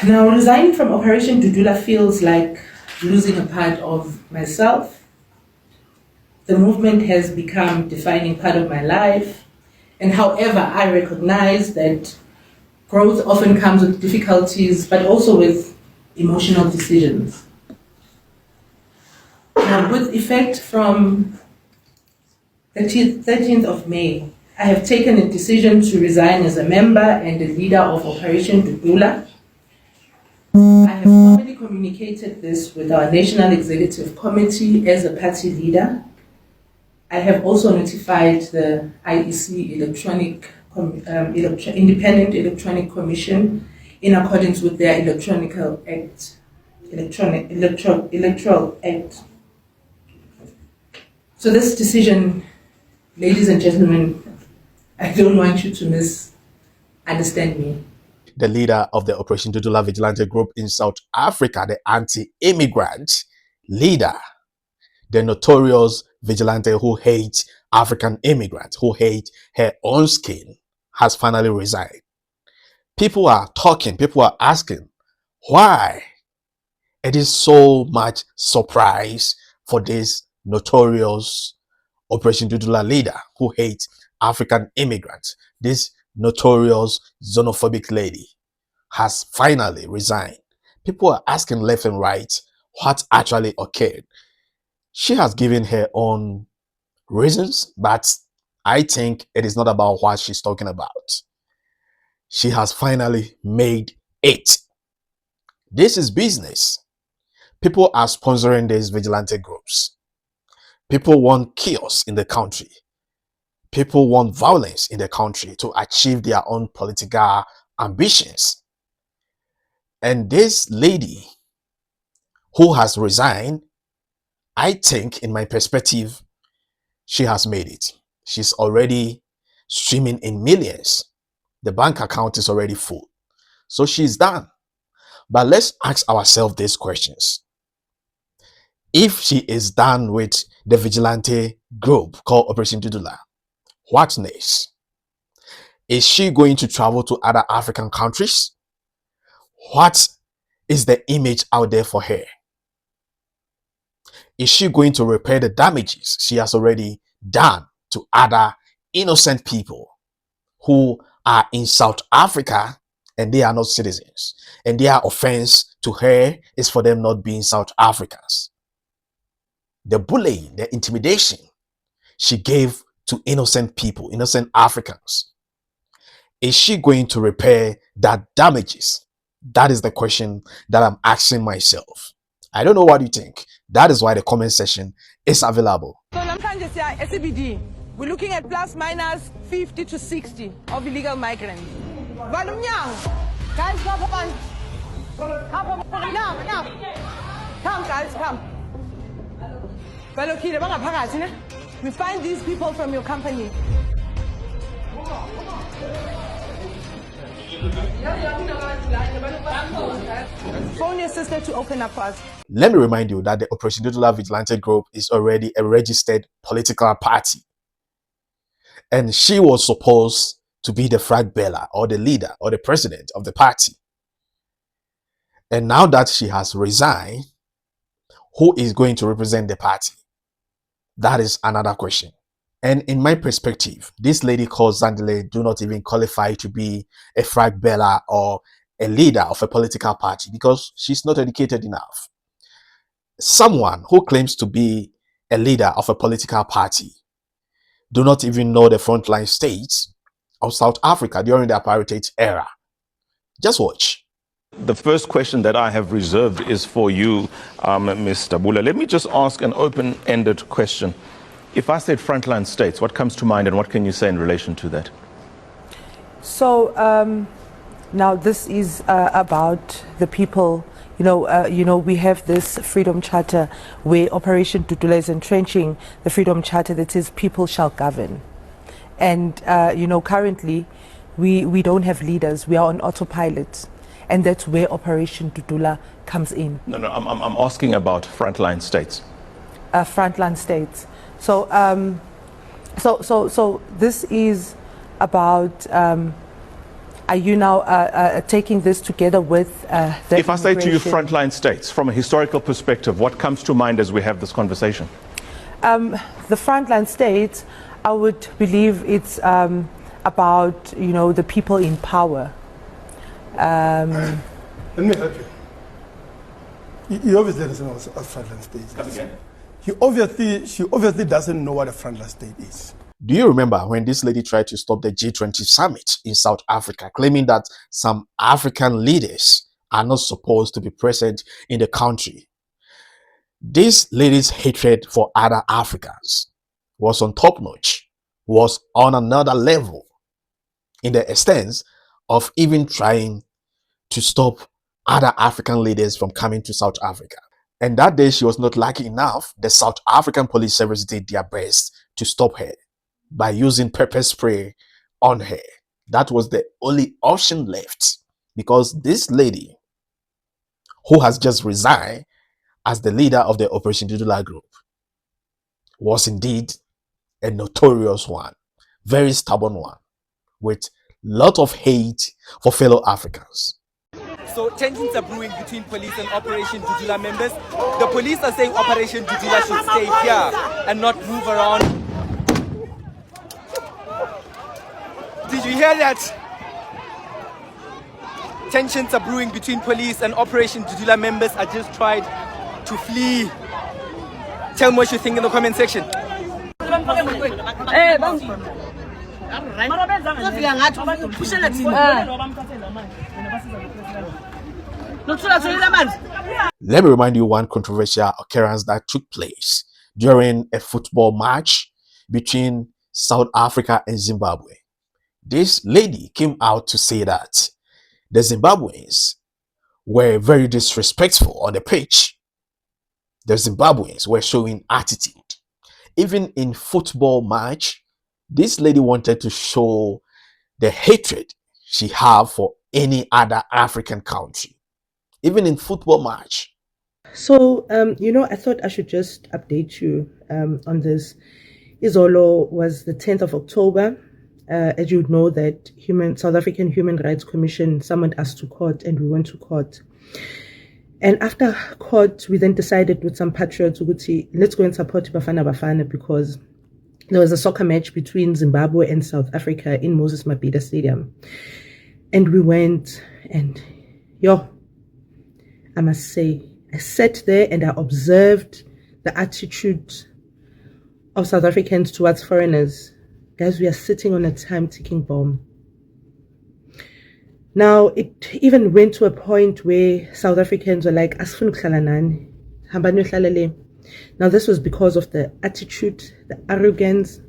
Now, resigning from Operation Dudula feels like losing a part of myself. The movement has become a defining part of my life. And however, I recognize that growth often comes with difficulties, but also with emotional decisions. Now, with effect from the 13th of May, I have taken a decision to resign as a member and a leader of Operation Dudula. I have formally communicated this with our National Executive Committee as a party leader. I have also notified the IEC Independent Electronic Commission in accordance with their Electoral Act. So this decision, ladies and gentlemen, I don't want you to misunderstand me. The leader of the Operation Dudula vigilante group in South Africa, the anti-immigrant leader, the notorious vigilante who hates African immigrants, who hate her own skin, has finally resigned. People are talking, people are asking why it is so much surprise for this notorious Operation Dudula leader who hates African immigrants. This notorious xenophobic lady has finally resigned. People are asking left and right what actually occurred. She has given her own reasons, but I think it is not about what she's talking about. She has finally made it. This is business. People are sponsoring these vigilante groups. People want chaos in the country. People want violence in the country to achieve their own political ambitions. And this lady who has resigned, I think, in my perspective, she has made it. She's already streaming in millions. The bank account is already full. So she's done. But let's ask ourselves these questions. If she is done with the vigilante group called Operation Dudula, what next? Is she going to travel to other African countries? What is the image out there for her? Is she going to repair the damages she has already done to other innocent people who are in South Africa and they are not citizens? And their offense to her is for them not being South Africans. The bullying, the intimidation she gave to innocent people, innocent Africans. Is she going to repair that damages? That is the question that I'm asking myself. I don't know what you think. That is why the comment section is available. So SCBD, we're looking at plus minus 50 to 60 of illegal migrants. Guys, come guys, come. We find these people from your company. Phone your sister to open up for us. Let me remind you that the Operation Dudula Vigilante Group is already a registered political party. And she was supposed to be the flag bearer or the leader or the president of the party. And now that she has resigned, who is going to represent the party? That is another question. And in my perspective, this lady called Zandile do not even qualify to be a flag bearer or a leader of a political party because she's not educated enough. Someone who claims to be a leader of a political party do not even know the frontline states of South Africa during the apartheid era. Just watch. The first question that I have reserved is for you, Ms. Dabula. Let me just ask an open-ended question. If I said frontline states, what comes to mind and what can you say in relation to that? So now this is about the people. We have this Freedom Charter where Operation Dudula is entrenching the Freedom Charter that says people shall govern. And, currently we don't have leaders. We are on autopilot. And that's where Operation Dudula comes in. No, I'm asking about frontline states. Frontline states. So this is about are you now taking this together with the If I say to you immigration- frontline states, from a historical perspective, what comes to mind as we have this conversation? the frontline states, I would believe it's about, you know, the people in power. Let me help you. You obviously doesn't know what a frontline state is. Come again? She obviously doesn't know what a frontline state is. Do you remember when this lady tried to stop the G20 summit in South Africa, claiming that some African leaders are not supposed to be present in the country? This lady's hatred for other Africans was on top notch, was on another level, in the extent of even trying to stop other African leaders from coming to South Africa. And that day she was not lucky enough. The South African police service did their best to stop her by using pepper spray on her. That was the only option left, because this lady, who has just resigned as the leader of the Operation Dudula group, was indeed a notorious one, very stubborn one, with lot of hate for fellow Africans. So tensions are brewing between police and Operation Dudula members. The police are saying Operation Dudula should stay here and not move around. Did you hear that? Tensions are brewing between police and Operation Dudula members. I just tried to flee. Tell me what you think in the comment section. Let me remind you one controversial occurrence that took place during a football match between South Africa and Zimbabwe. This lady came out to say that the Zimbabweans were very disrespectful on the pitch. The Zimbabweans were showing attitude. Even in football match, this lady wanted to show the hatred she have for any other African country. Even in football match. So, you know, I thought I should just update you on this. Izolo was the 10th of October. As you know, that South African Human Rights Commission summoned us to court, and we went to court. And after court, we then decided with some patriots, let's go and support Bafana Bafana, because there was a soccer match between Zimbabwe and South Africa in Moses Mabhida Stadium. And we went, and I must say, I sat there and I observed the attitude of South Africans towards foreigners. Guys, we are sitting on a time-ticking bomb. Now, it even went to a point where South Africans were like, "Asifuni ukuhlala nani, hambani niyohlala le." Now, this was because of the attitude, the arrogance.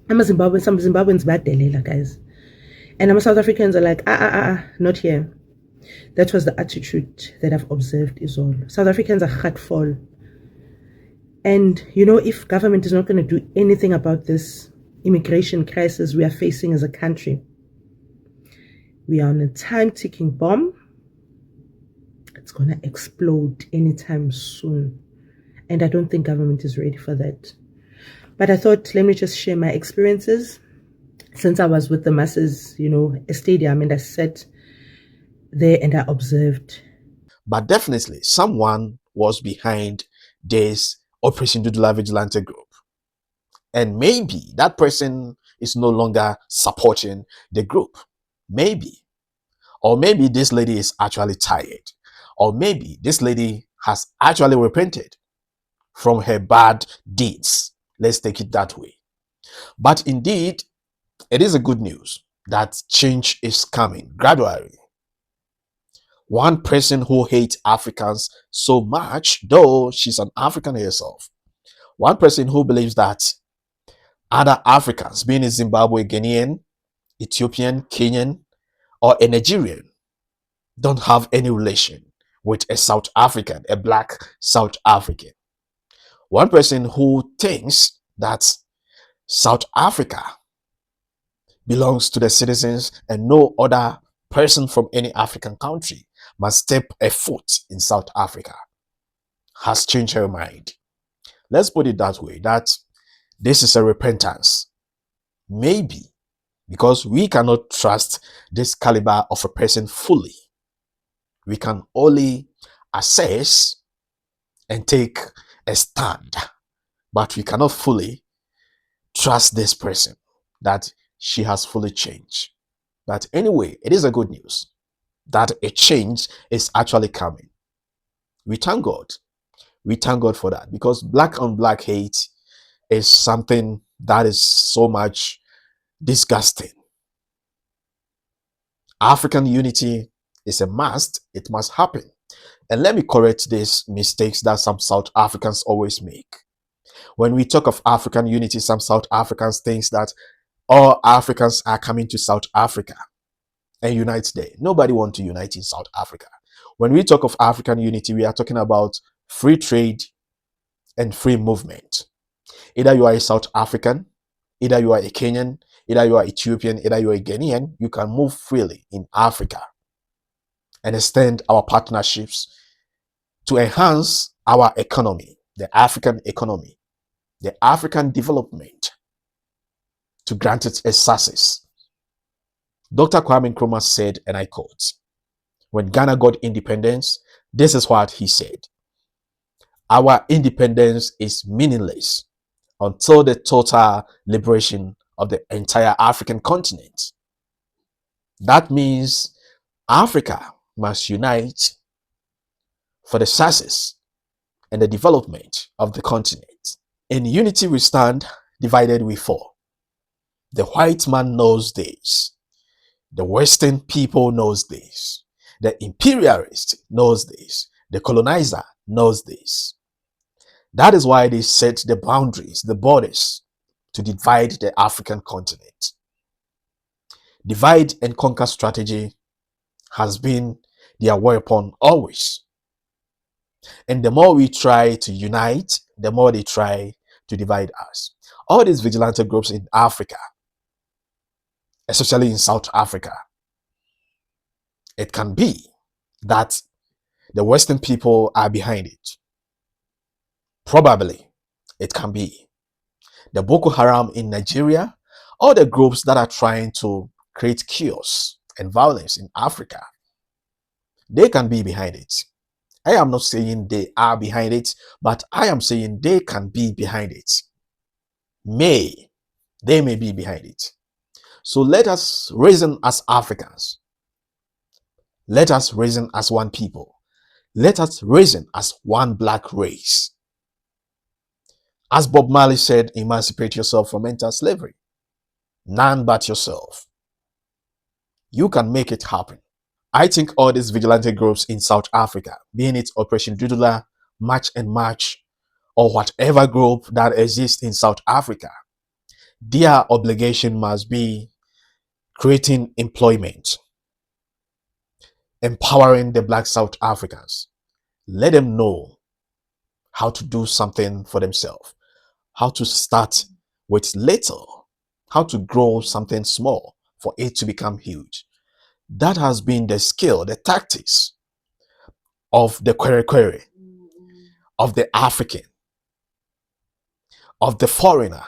Some Zimbabweans badelela, guys. And South Africans are like, not here. That was the attitude that I've observed is all. South Africans are heartful. And, you know, if government is not going to do anything about this immigration crisis we are facing as a country, we are on a time-ticking bomb. It's going to explode anytime soon. And I don't think government is ready for that. But I thought, let me just share my experiences. Since I was with the masses, you know, a stadium, and I sat there and I observed. But definitely someone was behind this Operation Dudula Vigilante group. And maybe that person is no longer supporting the group. Maybe. Or maybe this lady is actually tired. Or maybe this lady has actually repented from her bad deeds. Let's take it that way. But indeed, it is a good news that change is coming gradually. One person who hates Africans so much, though she's an African herself, one person who believes that other Africans, being a Zimbabwe, Ghanaian, Ethiopian, Kenyan, or a Nigerian, don't have any relation with a South African, a black South African. One person who thinks that South Africa belongs to the citizens and no other person from any African country must step a foot in South Africa, has changed her mind. Let's put it that way, that this is a repentance. Maybe because we cannot trust this caliber of a person fully. We can only assess and take a stand, but we cannot fully trust this person that she has fully changed. But anyway, it is a good news that a change is actually coming. We thank God. We thank God for that, because black on black hate is something that is so much disgusting. African unity is a must. It must happen. And let me correct these mistakes that some South Africans always make. When we talk of African unity, some South Africans think that all Africans are coming to South Africa and unite there. Nobody wants to unite in South Africa. When we talk of African unity, we are talking about free trade and free movement. Either you are a South African, either you are a Kenyan, either you are Ethiopian, either you are a Ghanaian, you can move freely in Africa and extend our partnerships to enhance our economy, the African economy, the African development, to grant it a success. Dr. Kwame Nkrumah said, and I quote, when Ghana got independence, this is what he said: our independence is meaningless until the total liberation of the entire African continent. That means Africa must unite for the success and the development of the continent. In unity we stand, divided we fall. The white man knows this. The Western people knows this. The imperialist knows this. The colonizer knows this. That is why they set the boundaries, the borders, to divide the African continent. Divide and conquer strategy has been their weapon always. And the more we try to unite, the more they try to divide us. All these vigilante groups in Africa, especially in South Africa, it can be that the Western people are behind it. Probably, it can be the Boko Haram in Nigeria, or the groups that are trying to create chaos and violence in Africa. They can be behind it. I am not saying they are behind it, but I am saying they can be behind it. They may be behind it. So let us reason as Africans. Let us reason as one people. Let us reason as one black race. As Bob Marley said, emancipate yourself from mental slavery. None but yourself. You can make it happen. I think all these vigilante groups in South Africa, being it Operation Dudula, March and March, or whatever group that exists in South Africa, their obligation must be creating employment, empowering the black South Africans. Let them know how to do something for themselves, how to start with little, how to grow something small for it to become huge. That has been the skill, the tactics of the Kwere, of the African, of the foreigner.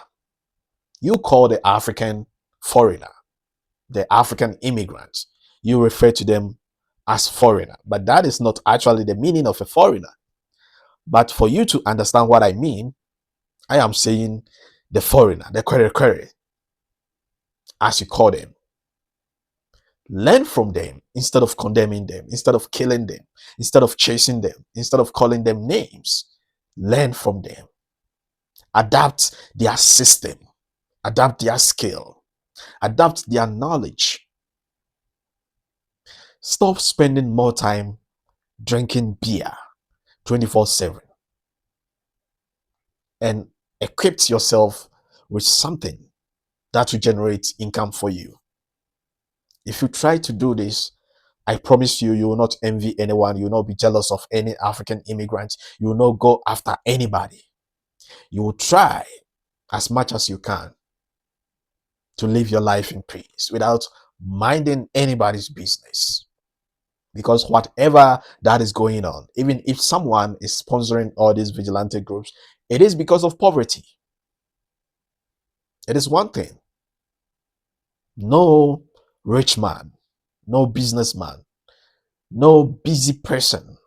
You call the African foreigner, the African immigrants. You refer to them as foreigner, but that is not actually the meaning of a foreigner. But for you to understand what I mean, I am saying the foreigner, the Kwere, as you call them. Learn from them instead of condemning them, instead of killing them, instead of chasing them, instead of calling them names. Learn from them. Adapt their system, adapt their skill, adapt their knowledge. Stop spending more time drinking beer 24/7 and equip yourself with something that will generate income for you. If you try to do this, I promise you, you will not envy anyone. You will not be jealous of any African immigrant. You will not go after anybody. You will try as much as you can to live your life in peace without minding anybody's business. Because whatever that is going on, even if someone is sponsoring all these vigilante groups, it is because of poverty. It is one thing. No rich man, no businessman, no busy person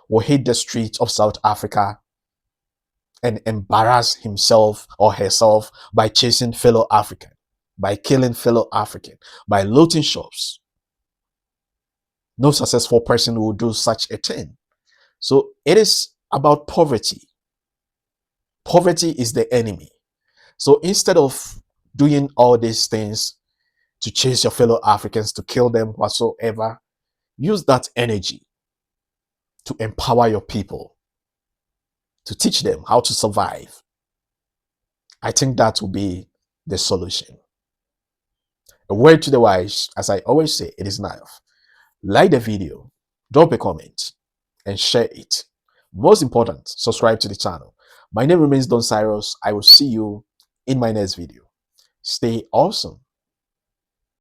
will hit the streets of South Africa and embarrass himself or herself by chasing fellow African, by killing fellow African, by looting shops. No successful person will do such a thing. So it is about poverty. Poverty is the enemy. So instead of doing all these things to chase your fellow Africans, to kill them whatsoever, use that energy to empower your people, to teach them how to survive. I think that will be the solution. A word to the wise, as I always say, it is enough. Like the video, drop a comment, and share it. Most important, subscribe to the channel. My name remains Don Cyrus. I will see you in my next video. Stay awesome.